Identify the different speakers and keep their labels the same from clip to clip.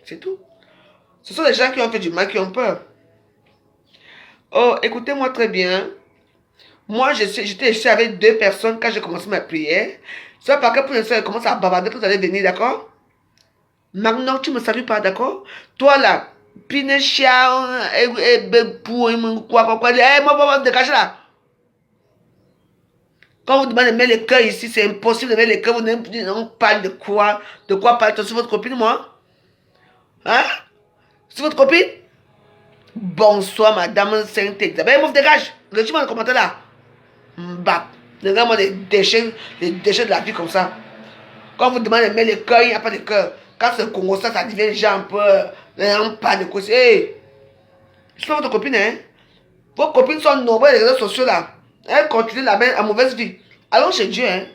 Speaker 1: C'est tout. Ce sont les gens qui ont fait du mal qui ont peur. Oh, écoutez-moi très bien. Moi, j'étais ici avec 2 personnes quand j'ai commencé ma prière. C'est pas que pour l'instant, elle commence à bavarder que vous allez venir, d'accord? Maintenant, tu me salues pas, d'accord? Toi là, Pinechia, quoi, moi, dégage là. Quand vous demandez de mettre les cœurs ici, c'est impossible de mettre les cœurs. On parle de quoi? De quoi parle-t-on? C'est votre copine, moi? Hein? C'est votre copine? Bonsoir, madame Saint-Examen. Mouf, dégage. Retire-moi le commentaire là. Mbap. Regarde-moi les déchets de la vie comme ça. Quand vous demandez de mettre les cœurs, il n'y a pas de cœur. Quand c'est Congo, ça devient genre un peu. On parle de quoi? Hey, c'est pas votre copine, hein? Vos copines sont nombreuses les réseaux sociaux là. Elles continuent la mauvaise vie. Allons chez Dieu, hein?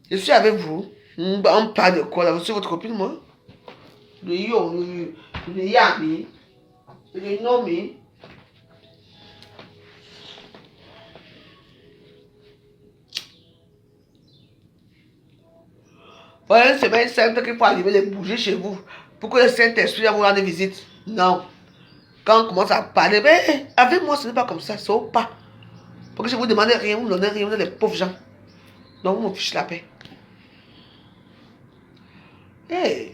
Speaker 1: Je suis avec vous. On parle de quoi là? Vous êtes votre copine, moi? Le yo, le yami, le nomi. Voilà une semaine sainte qu'il faut arriver les bouger chez vous pour que le Saint-Esprit vous rende visite. Non. Quand on commence à parler, mais avec moi, ce n'est pas comme ça, c'est au pas. Parce que je vous demande rien, vous ne donnez rien, vous êtes les pauvres gens. Donc, vous me fichez la paix. Hey.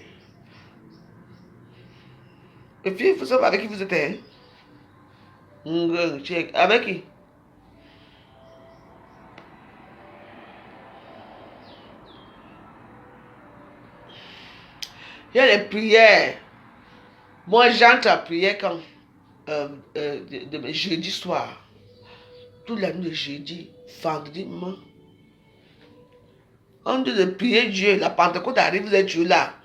Speaker 1: Et puis, vous savez avec qui vous êtes, hein? Avec qui? Il y a les prières. Moi, j'entre à prière quand jeudi soir. Toute la nuit de jeudi, vendredi, moi. On dit de prier Dieu. La Pentecôte arrive, vous êtes Dieu là.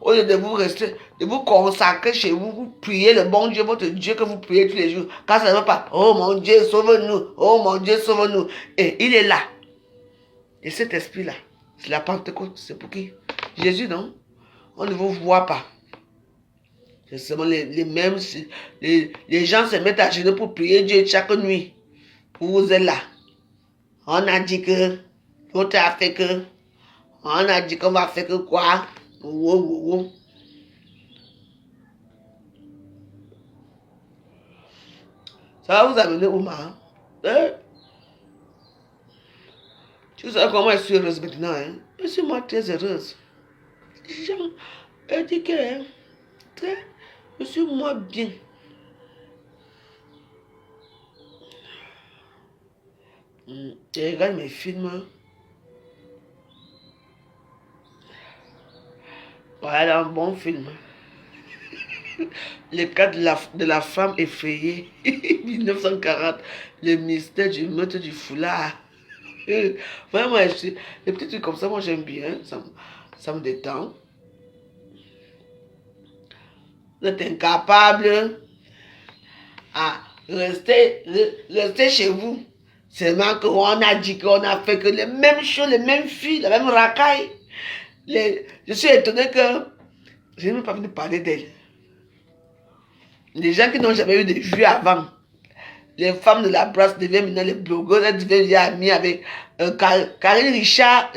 Speaker 1: Au lieu de vous rester, de vous consacrer chez vous, vous priez le bon Dieu, votre Dieu que vous priez tous les jours. Quand ça ne va pas, oh mon Dieu, sauve-nous. Oh mon Dieu, sauve-nous. Et il est là. Et cet esprit-là, c'est la Pentecôte. C'est pour qui? Jésus, non? On ne vous voit pas. C'est seulement les mêmes. Les gens se mettent à genoux pour prier Dieu chaque nuit. Vous êtes là. On a dit que, l'autre a fait que, on a dit qu'on va faire que quoi? Ça va vous amener où, ma? Hein? Tu sais comment je suis heureuse maintenant, hein? Je suis moi très heureuse. Jean, elle dit que, hein, je suis moi bien. Je regarde mes films. Voilà un bon film. Le cas de la femme effrayée, 1940, le mystère du meurtre du foulard. Vraiment, les petits trucs comme ça, moi j'aime bien, ça me détend. Vous êtes incapable à rester chez vous. Seulement qu'on a dit qu'on a fait que les mêmes choses, les mêmes filles, la même racaille. Je suis étonné que je n'ai même pas envie de parler d'elle. Les gens qui n'ont jamais eu de vue avant. Les femmes de la brasse deviennent maintenant les blogueuses. Elles deviennent amies avec Karine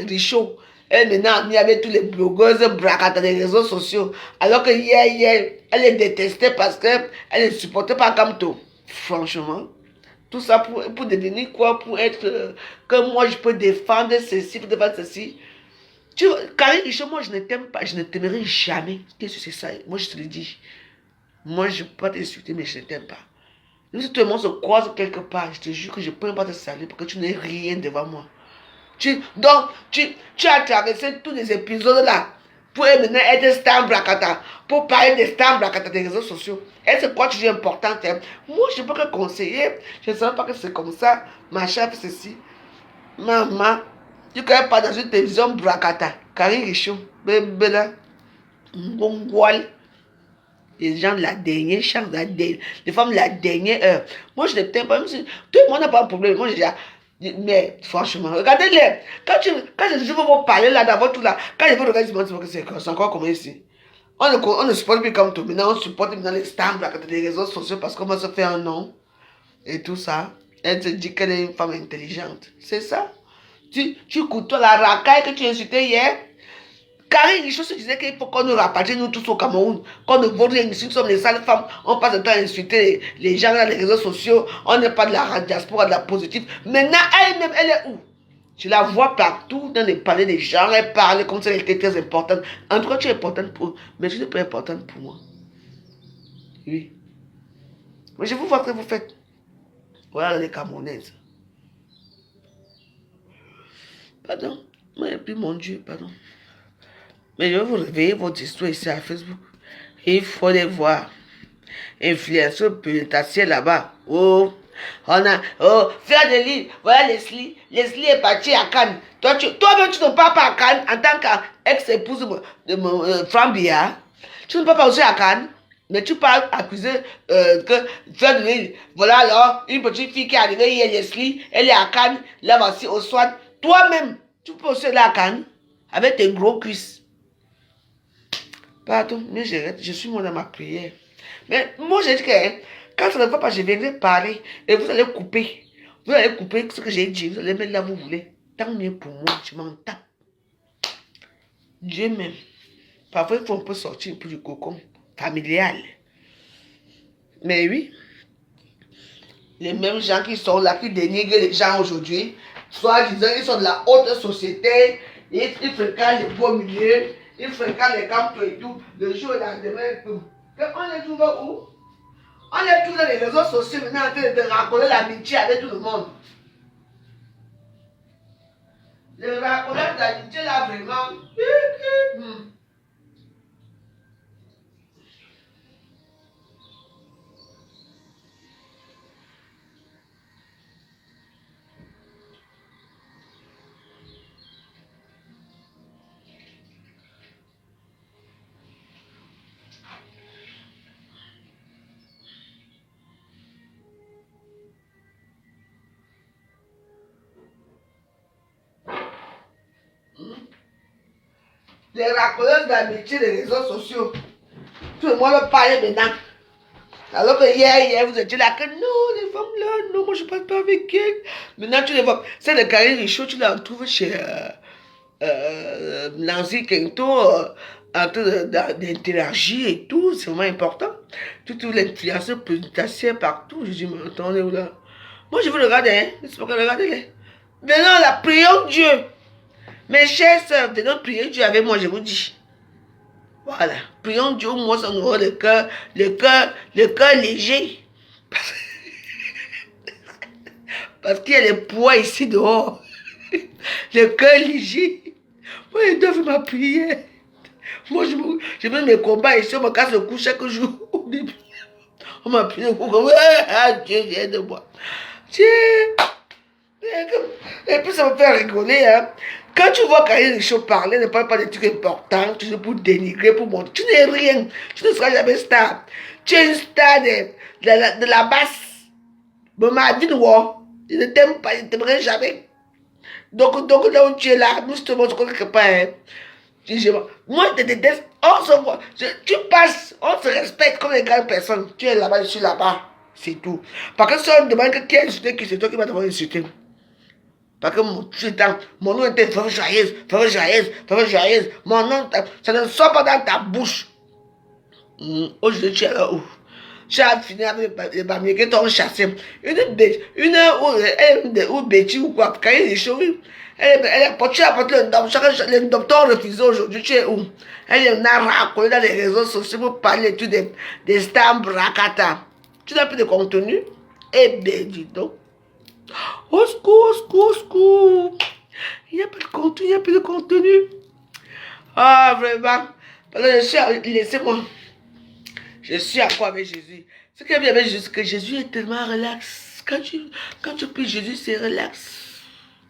Speaker 1: Richaud. Elle est maintenant amie avec tous les blogueuses bracata des réseaux sociaux. Alors que hier, elle est détestée parce qu'elle ne supportait pas Kamto. Franchement. Tout ça pour devenir quoi? Pour être que moi je peux défendre ceci, pour défendre ceci. Karine Richaud, moi je ne t'aime pas, je ne t'aimerai jamais. Qu'est-ce que c'est ça? Moi je te le dis. Moi je ne peux pas t'insulter, mais je ne t'aime pas. Même si tout le monde se croise quelque part, je te jure que je ne peux pas te saluer parce que tu n'es rien devant moi. Donc, tu as traversé tous les épisodes là pour maintenant être star bracata, pour parler des stars bracata des réseaux sociaux. Est-ce que quoi tu dis importante? Hein? Moi, je ne peux que conseiller. Je ne savais pas que c'est comme ça. Ma chef, ceci. Maman, tu ne connais pas dans une télévision bracata. Karine Richaud, bébé là. Mbongwal. Les gens de la dernière chance, les femmes de la dernière heure. Moi, je ne t'aime pas, même si tout le monde n'a pas un problème. Moi, j'ai déjà. Mais franchement, regardez-les. Quand je veux vous parler là, dans votre là, quand je vous regarde, c'est encore comme ici. On ne supporte plus comme tout. Maintenant, on supporte maintenant les stars des réseaux sociaux parce qu'on va se faire un nom et tout ça. Elle se dit qu'elle est une femme intelligente. C'est ça. Tu côtoies la racaille que tu insultais hier. Karine Richaud se disait qu'il faut qu'on nous rapatrie, nous tous au Cameroun, qu'on ne vaut rien ici, nous sommes les sales femmes, on passe le temps à insulter les gens dans les réseaux sociaux, on n'est pas de la diaspora, de la positive. Maintenant, elle-même, elle est où? Je la vois partout dans les palais des gens, elle parle comme si elle était très importante. En tout cas, tu es importante pour eux, mais tu n'es pas importante pour moi. Oui. Mais je vous vois ce que vous faites. Voilà les Camerounaises. Pardon. Mais puis mon Dieu, pardon. Mais je vais vous réveiller votre histoire ici à Facebook. Et il faut les voir. Influenceur pénitentiaire là-bas. Oh. On a. Oh, faire de l'île. Voilà Leslie. Leslie est partie à Cannes. Toi-même, tu ne pars pas à Cannes en tant qu'ex-épouse de mon Franck Billard. Tu ne pars pas aussi à Cannes. Mais tu parles accuser que faire de l'île. Voilà alors, une petite fille qui est arrivée hier, Leslie. Elle est à Cannes. Là, voici au soir. Toi-même, tu peux aussi aller à Cannes. Avec tes gros cuisses. Pardon, mais je suis moi dans ma prière. Mais moi, j'ai dit que quand ça ne va pas, je viendrai parler et vous allez couper. Vous allez couper ce que j'ai dit. Vous allez mettre là où vous voulez. Tant mieux pour moi, je m'en tape. Dieu m'aime. Parfois, il faut un peu sortir pour du cocon familial. Mais oui, les mêmes gens qui sont là, qui dénigrent les gens aujourd'hui, soit disant ils sont de la haute société, ils fréquentent les beaux milieux, ils fréquentent les camps et tout, le jour et le lendemain et tout. On les trouve où? On les trouve dans les réseaux sociaux maintenant en train de raconter l'amitié avec tout le monde. Le racontage d'amitié là vraiment. Les raconteurs d'amitié des réseaux sociaux. Tout le monde parle maintenant. Alors que hier, vous étiez là que non, les femmes là, non, moi je ne parle pas avec elles. Maintenant, tu les vois. C'est le Karine Richaud, tu la retrouves chez Nancy Kento en train d'interagir et tout. C'est vraiment important. Tu trouves l'influenceur pénitentiaire partout. Je dis, mais attendez, où là? Moi, je veux le regarder, hein. C'est pas que regardez-les. Maintenant, la prions Dieu. Mes chers sœurs, venons prier Dieu avec moi, je vous dis. Voilà. Prions Dieu, moi, ça nous rend le cœur léger. Parce qu'il y a les poids ici dehors. Le cœur léger. Moi, je dois faire ma prière. Moi, je mets mes combats ici, on me casse le cou chaque jour. On m'a pris le cou comme Dieu vient de moi. Dieu. Et puis ça me fait rigoler, hein. Quand tu vois Karine Richaud parler, ne parle pas de trucs importants, tu es pour dénigrer, pour montrer. Tu n'es rien, tu ne seras jamais star. Tu es une star de la basse. Maman dit non, il ne t'aime pas, il ne t'aimerait jamais. Donc là où tu es là, nous te montrons quelque part. Hein. Moi, je te déteste, on se voit. Tu passes, on se respecte comme les grandes personnes. Tu es là-bas, je suis là-bas. C'est tout. Parce que si on me demande qui a insulté, qui c'est toi qui vas devoir insulter. Parce que mon nom était Favre Joyeuse, Favre Joyeuse, Favre Joyeuse. Mon nom, ça ne sort pas dans ta bouche. Aujourd'hui, tu es là où? Tu as fini avec les bamiers qui t'ont chassé. Ou Betty ou quoi, quand il est chaud, tu as apporté le docteur refusé aujourd'hui, tu es où? Elle a raconté dans les réseaux sociaux pour parler des stars bracata. Tu n'as plus de contenu? Eh bien, dis donc. Au secours, au secours, au secours. Il n'y a pas de contenu, il n'y a plus de contenu. Ah, vraiment. Laissez-moi. Je suis à quoi avec Jésus? Ce qui est bien avec Jésus, c'est que Jésus est tellement relax. Quand tu pries Jésus, c'est relax.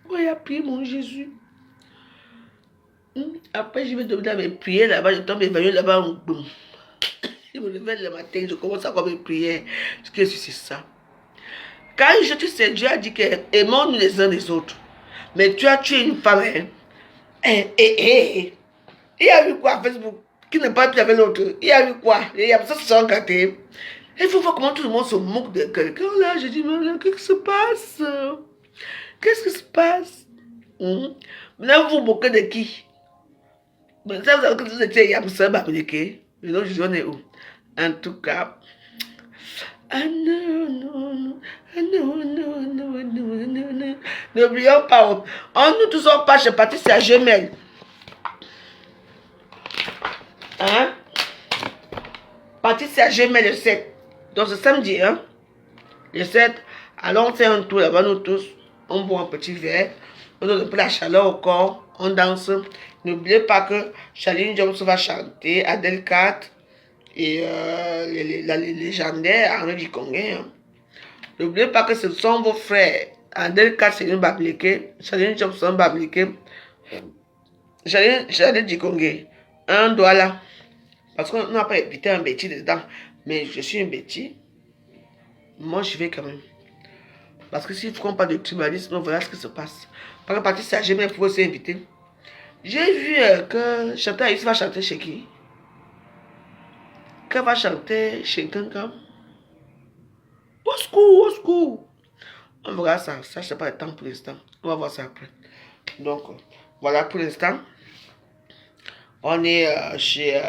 Speaker 1: Moi, il a prié mon Jésus. Après, je vais demander à mes prières là-bas. Je tombe évanouir là-bas. Je me réveille le matin, je commence à faire mes prières. Qu'est-ce que c'est ça? Quand tu sais, Dieu a dit que aimons-nous les uns les autres. Mais tu as tué une femme. Hein? Il y a eu quoi Facebook? Qui n'est pas plus avec l'autre? Il y a eu quoi? Il y a ça, c'est gâté. Il faut voir comment tout le monde se moque de quelqu'un. Là, je dis, mais qu'est-ce qui se passe? Qu'est-ce qui se passe? Maintenant, vous vous moquez de qui? Mais ça, vous savez que vous étiez Yamsa Babliqué. Mais non, je dis, où? En tout cas. Ah non, non, non. Ah non, non, non, non, non, non. N'oublions pas, nous tous on passe chez Patricia Gemelle. Hein? Patricia Gemelle le 7. Donc ce samedi, hein? Le 7, allons faire un tour là-bas, nous tous. On boit un petit verre. On donne un peu la chaleur au corps. On danse. N'oubliez pas que Charline Jones va chanter, Adèle 4 et les légendaires Henri Dikongué. Hein. N'oubliez pas que ce sont vos frères. Adèle 4, c'est une babliquée. Charline Jones, c'est un babliqué. Charline Dikongué. Un doigt là. Parce qu'on n'a pas évité un bêtis dedans. Mais je suis un bêtis. Moi, je vais quand même. Parce que s'ils ne feront pas de tribalisme, voilà ce qui se passe. Par exemple, Patricia Gemelle pouvait aussi inviter. J'ai vu que chanter Aïs va chanter chez qui? Qu'elle va chanter chez quelqu'un. Au secours, au secours. On verra ça. Ça, je sais pas le temps pour l'instant. On va voir ça après. Donc, voilà pour l'instant. On est chez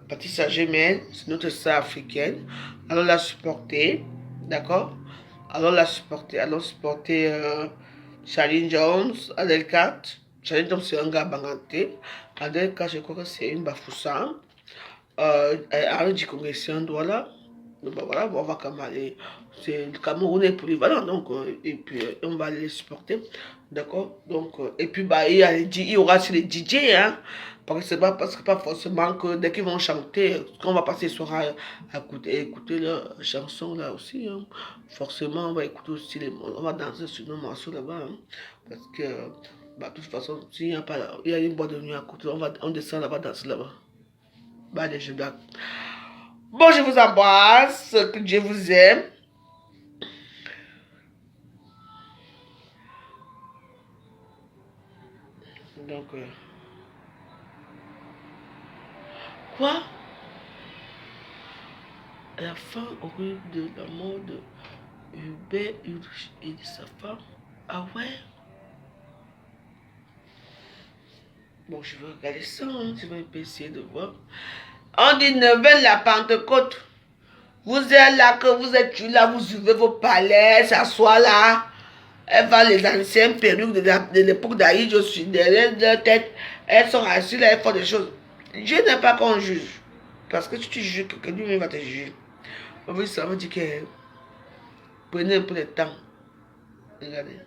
Speaker 1: Patricia Gemelle. C'est notre sœur africaine. Allons la supporter. D'accord? Allons la supporter. Allons supporter Charline Jones, Adelkat. Charline Jones, c'est un gars banganté. Adelkat, je crois que c'est une bafoussa. Henri Dikongué, c'est un doigt là. Donc voilà, on va quand même aller. C'est le Cameroun est polyvalent, donc et puis on va aller les supporter. D'accord? Donc, et puis bah, il y aura aussi les DJ, hein. Parce que pas forcément que dès qu'ils vont chanter, qu'on va passer le soir à écouter leurs chansons là aussi. Hein. Forcément, on va écouter aussi on va danser sur nos morceaux là-bas. Hein. Parce que, bah, de toute façon, s'il n'y a pas, il y a une boîte de nuit à côté, on descend là-bas, danser là-bas. Bah, les jeux blagues. Bon, je vous embrasse, que Dieu vous aime. Donc, quoi? À la fin horrible de la mort de Hubert Ulrich et de sa femme. Ah ouais? Bon, je vais regarder ça, hein. Je vais essayer de voir. On dit Neuvaine la Pentecôte. Vous êtes là, que vous êtes là, vous ouvrez vos palais, s'assoit là. Elle va les anciennes perruques de l'époque d'Aïe, je suis derrière leur tête. Elles sont assises là, elles font des choses. Dieu n'est pas qu'on juge. Parce que si tu juges quelqu'un, lui va te juger. Oui, ça veut dire que prenez un peu de temps. Regardez.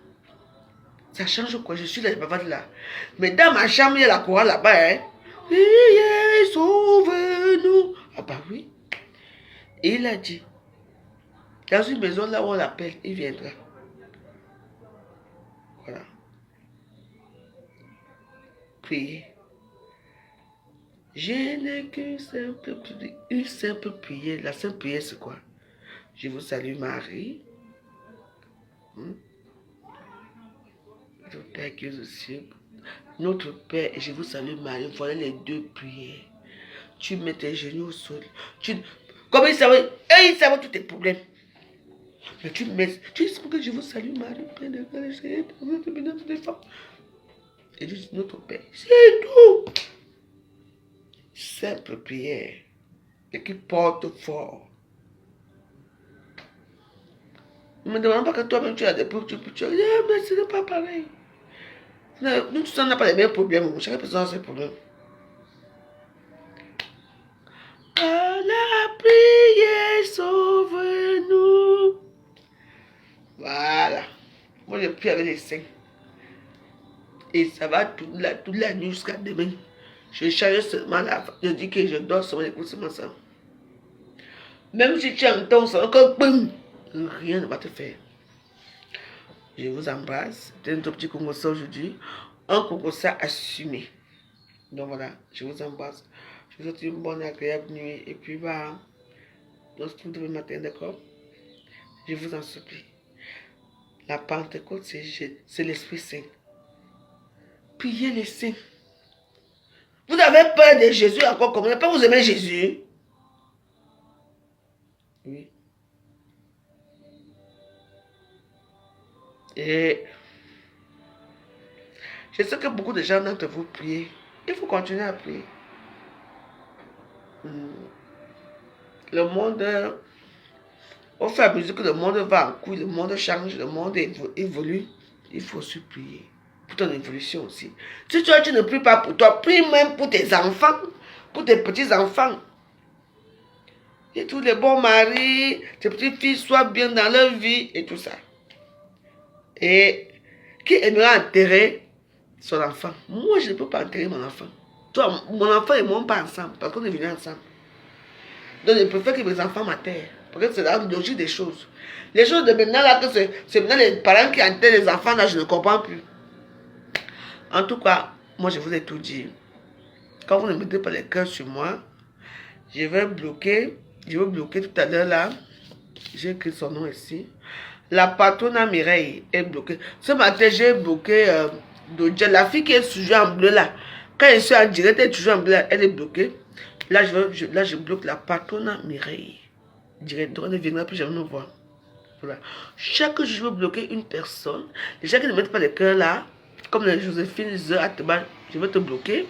Speaker 1: Ça change quoi? Je suis là, je là. Mais dans ma chambre, il y a la chorale là-bas. Hein? Sauve-nous. Ah bah oui. Et il a dit, dans une maison là où on l'appelle, il viendra. Voilà. Priez. Je n'ai qu'une simple prière. La simple prière, c'est quoi? Je vous salue Marie. Notre Père, et je vous salue Marie. Voilà les deux prières. Tu mets tes genoux au sol. Comme ils savent, ils savent tous tes problèmes. Mais tu dis que je vous salue Marie, Père de grâce, des femmes. Et tu dis notre Père. C'est tout. Simple prière. Et qui porte fort. Ne me demande pas que toi-même tu as des problèmes. Tu dis, mais ce n'est pas pareil. Nous tous, on n'a pas les mêmes problèmes. Chaque personne a ses problèmes. À la prière, sauve-nous. Voilà. Moi, je prie avec les saints. Et ça va toute la nuit jusqu'à demain. Je change seulement la. Je dis que je dors seulement, écoute seulement ça. Même si tu entends ça, encore boum, rien ne va te faire. Je vous embrasse. C'était un tout petit Congo aujourd'hui. Un Congo assumé. Donc voilà, je vous embrasse. Je vous souhaite une bonne agréable nuit. Et puis bah, on se retrouve demain matin, d'accord? Je vous en supplie. La Pentecôte, c'est l'Esprit Saint. Priez les saints. Vous avez peur de Jésus encore comme pas vous aimez Jésus? Oui. Et je sais que beaucoup de gens d'entre vous prient. Il faut continuer à prier. Le monde, au fur et à mesure que le monde va en couille, le monde change, le monde évolue, il faut aussi prier pour ton évolution aussi. Si toi, tu ne pries pas pour toi, prie même pour tes enfants, pour tes petits-enfants. Et tous les bons maris, tes petites filles soient bien dans leur vie et tout ça. Et qui aimera enterrer son enfant? Moi, je ne peux pas enterrer mon enfant. Toi, mon enfant et moi, pas ensemble, parce qu'on est venus ensemble. Donc, je préfère que mes enfants m'enterrent. Parce que c'est la logique des choses. Les choses de maintenant, là, que c'est maintenant les parents qui enterrent les enfants, là, je ne comprends plus. En tout cas, moi, je vous ai tout dit. Quand vous ne mettez pas les cœurs sur moi, je vais bloquer tout à l'heure, là. J'ai écrit son nom ici. La patrona Mireille est bloquée. Ce matin, j'ai bloqué la fille qui est sujet en bleu, là. Quand je suis en direct, elle est toujours en bleu, elle est bloquée. Là, je bloque la patrona Mireille. Direct, donc elle ne viendra plus jamais nous voir. Voilà. Chaque jour, je veux bloquer une personne. Les gens qui ne mettent pas le cœur là, comme la Joséphine Ateba, je vais te bloquer.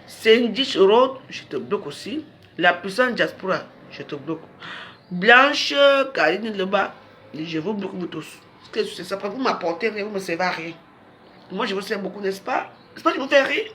Speaker 1: Cindy Road, je te bloque aussi. La puissante diaspora, je te bloque. Blanche, Karine Leba, je vous bloque vous tous. C'est ça, parce que vous m'apportez rien, vous ne me servez à rien. Moi, je vous sers beaucoup, n'est-ce pas? N'est-ce pas que je vous fais rire?